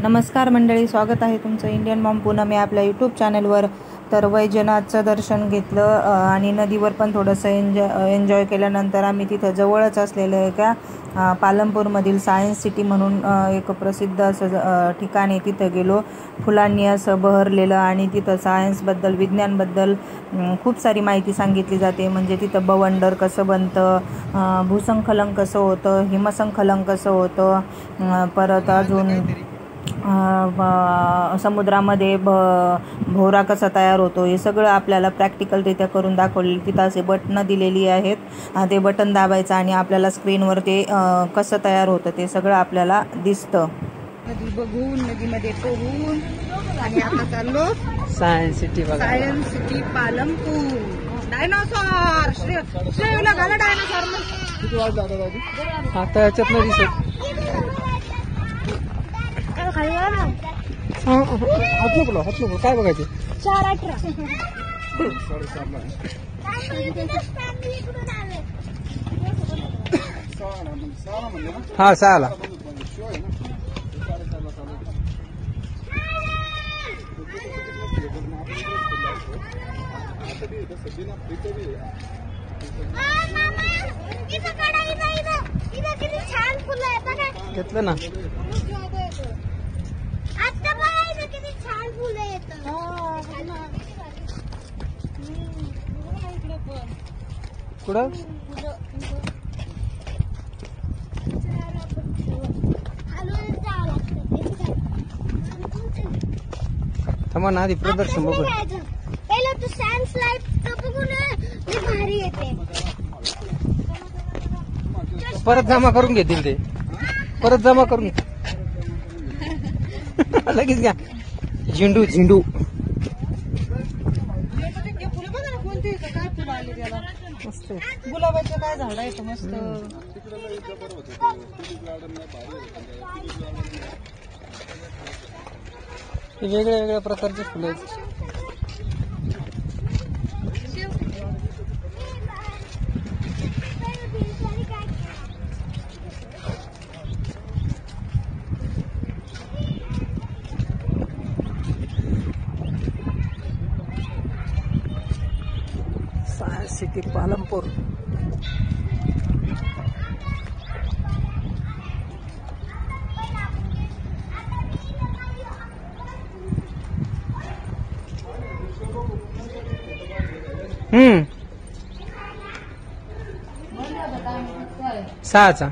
नमस्कार मंडळी, स्वागत आहे तुमचं इंडियन मॉम पूनम या आपल्या यूट्यूब चॅनलवर। तर वैजनाथचं दर्शन घेतलं आणि नदीवर पण थोडंसं एन्जॉय केल्यानंतर आम्ही तिथं जवळच असलेलं एका पालमपूरमधील सायन्स सिटी म्हणून एक प्रसिद्ध असं ठिकाण आहे, तिथं गेलो। फुलांनी असं बहरलेलं आणि तिथं सायन्सबद्दल, विज्ञानबद्दल खूप सारी माहिती सांगितली जाते। म्हणजे तिथं बवंडर कसं बनतं, भूसंखलन कसं होतं, हिमसंखलन कसं होतं, परत अजून समुद्रामध्ये भोवरा कसा तयार होतो, हे सगळं आपल्याला प्रॅक्टिकलरित्या करून दाखवले। तिथं असे बटणं दिलेली आहेत, ते बटन दाबायचं आणि आपल्याला स्क्रीनवर ते कसं तयार होतं ते सगळं आपल्याला दिसतं। नदी बघून, नदीमध्ये पोहून आणि आता चाललो सायन्स सिटी बघा। Science city Palampur. डायनासॉर श्रेयला घाला डायनासॉर किती वाज दादा दादी आता याच्यात नाही दिसत। हात नको काय बघायचं? 4:18 हा 6ला। घेतलं ना कुठं? थांबा ना, आधी प्रदर्शन बघू। पहिलं तू सायन्स लाईफ बघून भारी येते। परत जमा करून घेतील ते, परत जमा करून लगेच घ्या। झेंडू झेंडू मस्त गुलाबाचे काय झाड आहेत मस्त। वेगळ्या वेगळ्या प्रकारचे फुलं आहेत। Science city Palampur. सहाचा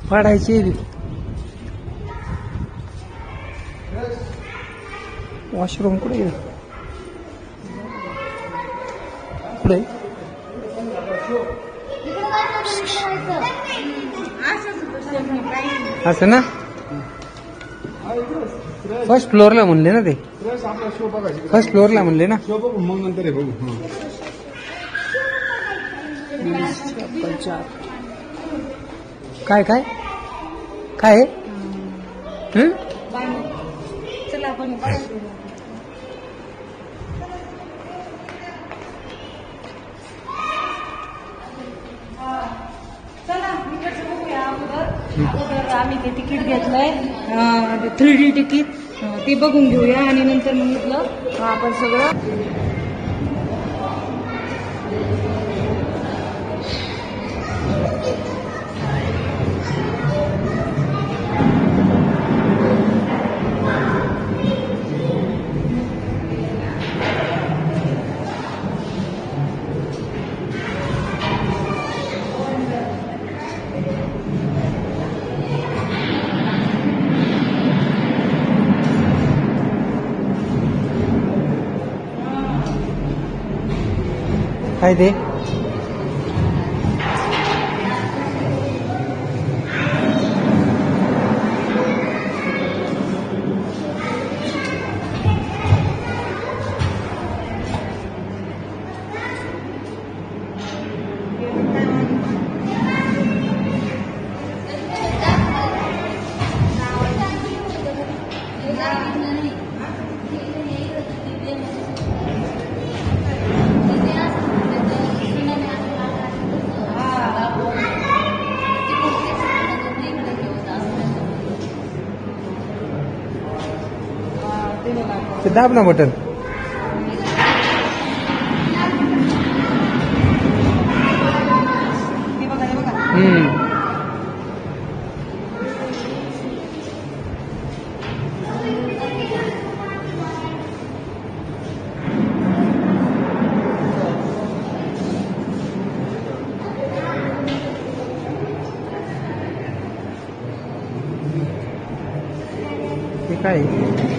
पडायची। वॉशरूम कुठे पुढे असं ना, फर्स्ट फ्लोअरला म्हणले ना ते, फर्स्ट फ्लोअरला म्हणले ना। मग नंतर हे बघू। काय काय काय आहे? चला आपण आम्ही ते तिकीट घेतलंय, 3D तिकीट, ते बघून घेऊया आणि नंतर मग म्हटलं आपण सगळं काय ते ते दाब ना बटन. हे बघा हे बघा. हे काय आहे?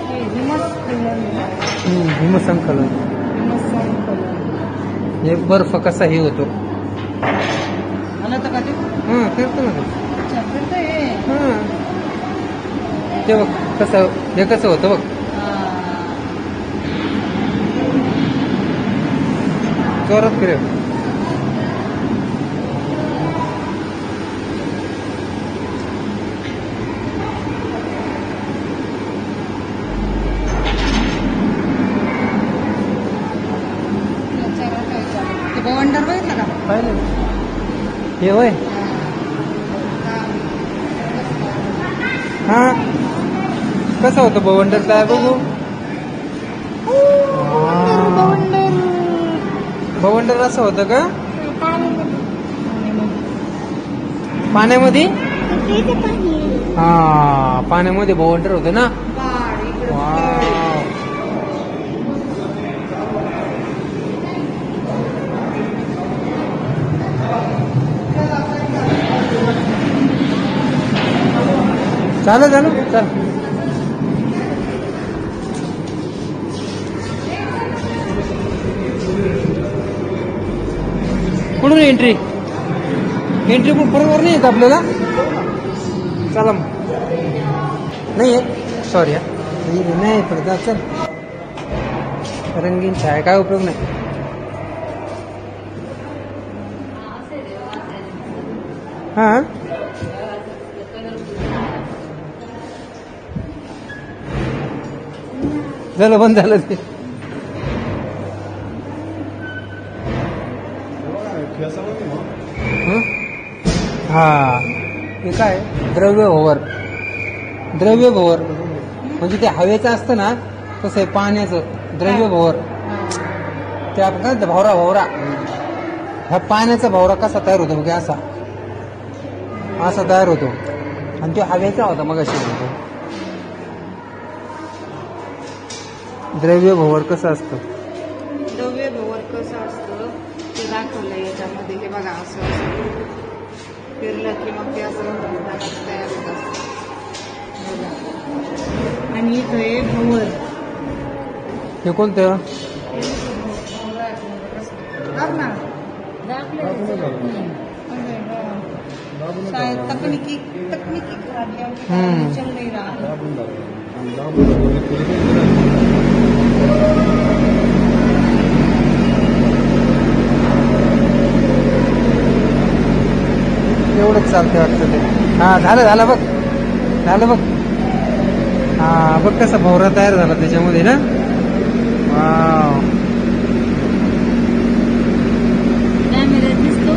हे हिमस्खलन. हिमसंकलन. हिमस्खलन. हे बर्फ कसा हे होतो. आलं तर का ते? फिरतो ना ते. अच्छा फिरतंय हे. ते बघ कसं हे कसं होतं बघ. जोरात फिरेल. ते बवंडर बघितलं का? पाहिलं हे होय. हा कसं होतं बवंडर काय बघू. बवंडर असं होतं का पाण्यामध्ये. हा पाण्यामध्ये बवंडर होतं ना. वाव. चालेल चालेल चल. कुठून एंट्री पण बरोबर नाही येत आपल्याला. चला मग. नाही आहे सॉरी नाही पडता. चल रंगीन छाया काय उपयोग नाही. हा झालं बंद झालं ते. हा हे काय द्रव्य भवर म्हणजे ते हवेचं असतं ना तसं आहे पाण्याचं द्रव्य भवर. ते आपण काय भवरा ह्या पाण्याचा भवरा कसा तयार होतो बघा असा तयार होतो आणि तो हवेचा होता मग अशी म्हणतो. द्रव्य भवर कसं असतं. द्रव्य भवर कसं असतं ते दाखवलं याच्यामध्ये. हे बघा असं फिरलं की मग ते असं तयार होत असतं. आणि इथं आहे भवर. हे कोणतं शायद तकनीकी खराबी चल नहीं रहा. एवढंच चालतंय वाटतं ते. हा झालं बघ. हा बघ कसा भवरा तयार झाला त्याच्यामध्ये ना. वाव. कॅमेऱ्यात दिसतो.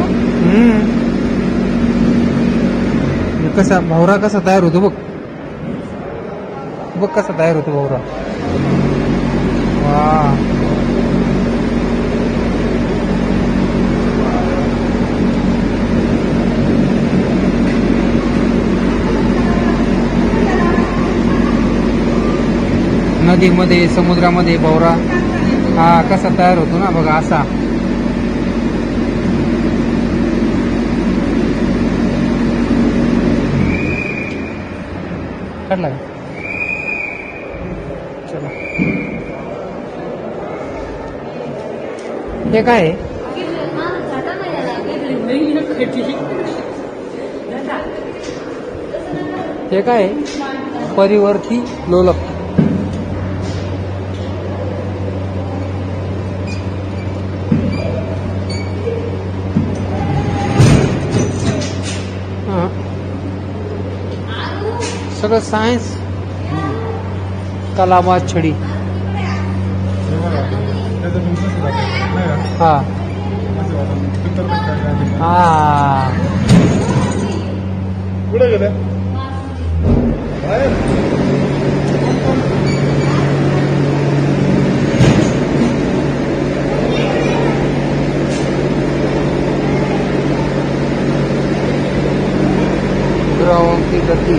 कसा भवरा कसा तयार होतो बघ कसा तयार होतो भवरा. वा नदीमध्ये समुद्रामध्ये भवरा हा कसा तयार होतो ना बघा असा. काढला चला. हे काय आहे. हे काय आहे परिवर्ती लोलक. सगळं सायन्स कलाबाद छडी. हा हा कुठे गेले बाहेर ग्राउंड की गती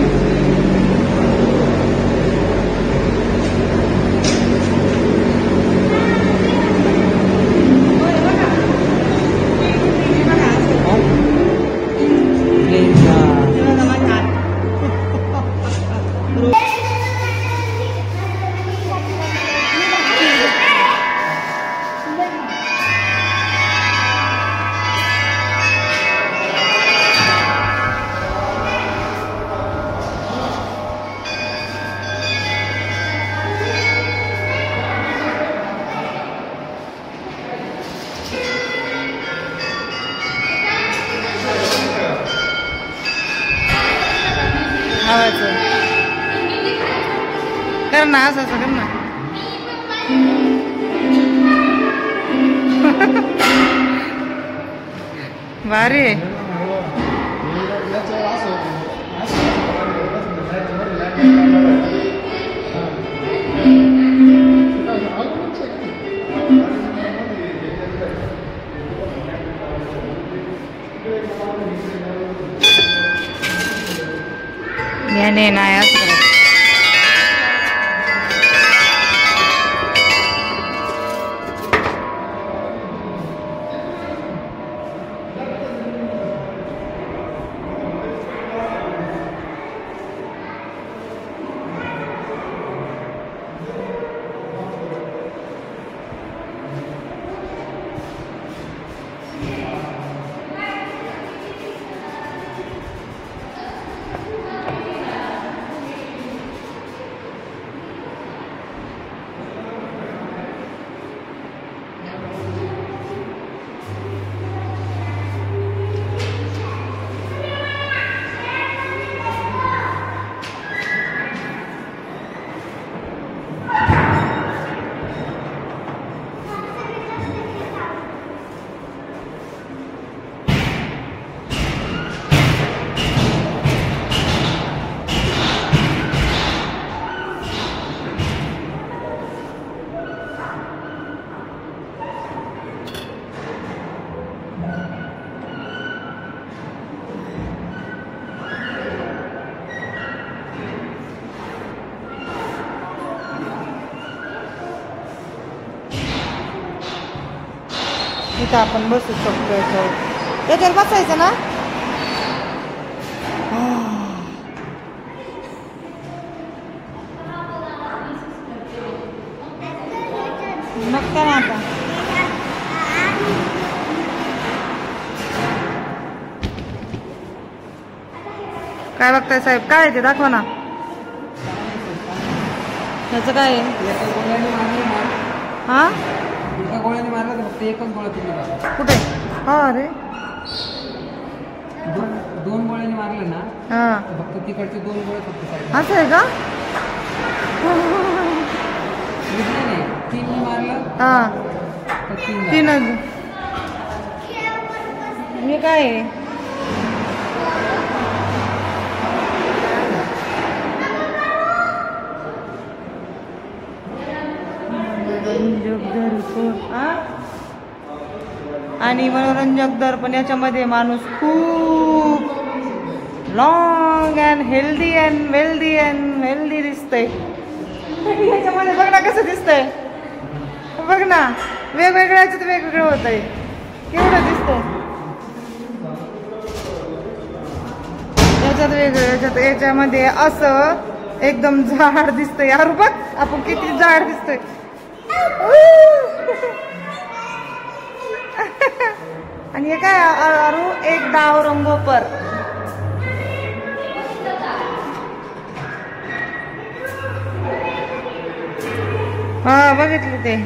हवायचं कर ना असं कर ना भारी आहे. याने नाही असं करत. इथं आपण बसू शकतो. याच्यावर बसायचं ना. नक्की ना आता काय बघताय साहेब? काय आहे ते दाखवा ना. ह्याचं काय आहे? हा एका गोळ्याने मारला तर फक्त एकच गोळा तुम्ही कुठे? हा अरे दोन गोळ्याने मारले ना हा फक्त तिकडचे दोन गोळे फक्त असं आहे का? तीन मारलं हा तर तीन तीनच. हे काय आहे? आणि मनोरंजक दर पण याच्यामध्ये माणूस खूप लॉंग अँड हेल्दी दिसतंय. याच्यामध्ये बघ ना कसं दिसतंय. बघ ना वेगवेगळ्या याच्यात वेगवेगळं होत आहे. केवढं दिसतंय याच्यात वेगळं. याच्यामध्ये असं एकदम झाड दिसतंय. यार बघ आपण किती झाड दिसतोय. आणि हे काय अरू एक डाव रंगो पर. हा बघितलं ते.